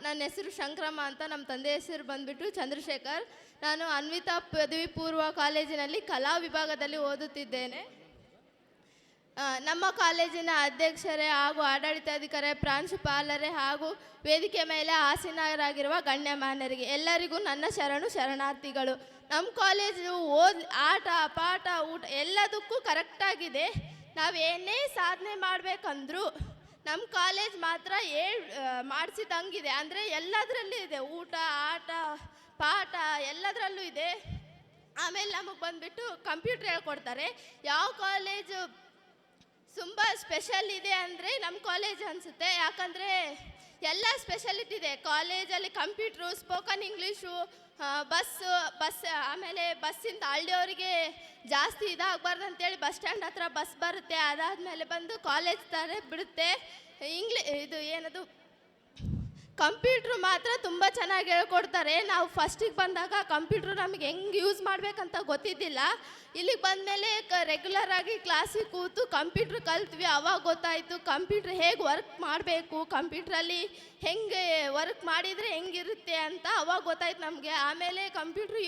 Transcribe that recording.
ನನ್ನ ಹೆಸರು ಶಂಕ್ರಮ್ಮ ಅಂತ. ನಮ್ಮ ತಂದೆ ಹೆಸರು ಬಂದುಬಿಟ್ಟು ಚಂದ್ರಶೇಖರ್. ನಾನು ಅನ್ವಿತಾ ಪದವಿ ಪೂರ್ವ ಕಾಲೇಜಿನಲ್ಲಿ ಕಲಾ ವಿಭಾಗದಲ್ಲಿ ಓದುತ್ತಿದ್ದೇನೆ. ನಮ್ಮ ಕಾಲೇಜಿನ ಅಧ್ಯಕ್ಷರೇ ಹಾಗೂ ಆಡಳಿತಾಧಿಕಾರಿ ಪ್ರಾಂಶುಪಾಲರೇ ಹಾಗೂ ವೇದಿಕೆ ಮೇಲೆ ಆಸೀನರಾಗಿರುವ ಗಣ್ಯಮಾನ್ಯರಿಗೆ ಎಲ್ಲರಿಗೂ ನನ್ನ ಶರಣಾರ್ಥಿಗಳು. ನಮ್ಮ ಕಾಲೇಜು ಆಟ ಪಾಠ ಊಟ ಎಲ್ಲದಕ್ಕೂ ಕರೆಕ್ಟಾಗಿದೆ. ನಾವೇನೇ ಸಾಧನೆ ಮಾಡಬೇಕಂದ್ರೂ ನಮ್ಮ ಕಾಲೇಜ್ ಮಾತ್ರ ಮಾಡಿಸಿದಂಗಿದೆ. ಅಂದರೆ ಎಲ್ಲದರಲ್ಲೂ ಇದೆ, ಊಟ ಆಟ ಪಾಠ ಎಲ್ಲದರಲ್ಲೂ ಇದೆ. ಆಮೇಲೆ ನಮಗೆ ಬಂದುಬಿಟ್ಟು ಕಂಪ್ಯೂಟರ್ ಹೇಳ್ಕೊಡ್ತಾರೆ. ಯಾವ ಕಾಲೇಜು ತುಂಬ ಸ್ಪೆಷಲ್ ಇದೆ ಅಂದರೆ ನಮ್ಮ ಕಾಲೇಜ್ ಅನಿಸುತ್ತೆ. ಯಾಕಂದರೆ ಎಲ್ಲ ಸ್ಪೆಷಾಲಿಟಿ ಇದೆ ಕಾಲೇಜಲ್ಲಿ. ಕಂಪ್ಯೂಟ್ರು, ಸ್ಪೋಕನ್ ಇಂಗ್ಲೀಷು, ಬಸ್ ಆಮೇಲೆ ಬಸ್ಸಿಂದ ಹಳ್ಳಿಯವರಿಗೆ ಜಾಸ್ತಿ ಇದಾಗಬಾರ್ದು ಅಂತೇಳಿ ಬಸ್ ಸ್ಟ್ಯಾಂಡ್ ಹತ್ರ ಬಸ್ ಬರುತ್ತೆ. ಅದಾದಮೇಲೆ ಬಂದು ಕಾಲೇಜ್ ಥರ ಬಿಡುತ್ತೆ. ಇದು ಏನದು ಕಂಪ್ಯೂಟ್ರು ಮಾತ್ರ ತುಂಬ ಚೆನ್ನಾಗಿ ಹೇಳ್ಕೊಡ್ತಾರೆ. ನಾವು ಫಸ್ಟಿಗೆ ಬಂದಾಗ ಕಂಪ್ಯೂಟ್ರು ನಮಗೆ ಹೆಂಗೆ ಯೂಸ್ ಮಾಡಬೇಕಂತ ಗೊತ್ತಿದ್ದಿಲ್ಲ. ಇಲ್ಲಿಗೆ ಬಂದಮೇಲೆ ರೆಗ್ಯುಲರ್ ಆಗಿ ಕ್ಲಾಸಿಗೆ ಕೂತು ಕಂಪ್ಯೂಟ್ರ್ ಕಲ್ತ್ವಿ. ಅವಾಗ ಗೊತ್ತಾಯಿತು ಕಂಪ್ಯೂಟ್ರ್ ಹೇಗೆ ವರ್ಕ್ ಮಾಡಬೇಕು, ಕಂಪ್ಯೂಟ್ರಲ್ಲಿ ಹೆಂಗೆ ವರ್ಕ್ ಮಾಡಿದರೆ ಹೆಂಗಿರುತ್ತೆ ಅಂತ ಅವಾಗ ಗೊತ್ತಾಯ್ತು ನಮಗೆ. ಆಮೇಲೆ ಕಂಪ್ಯೂಟ್ರ್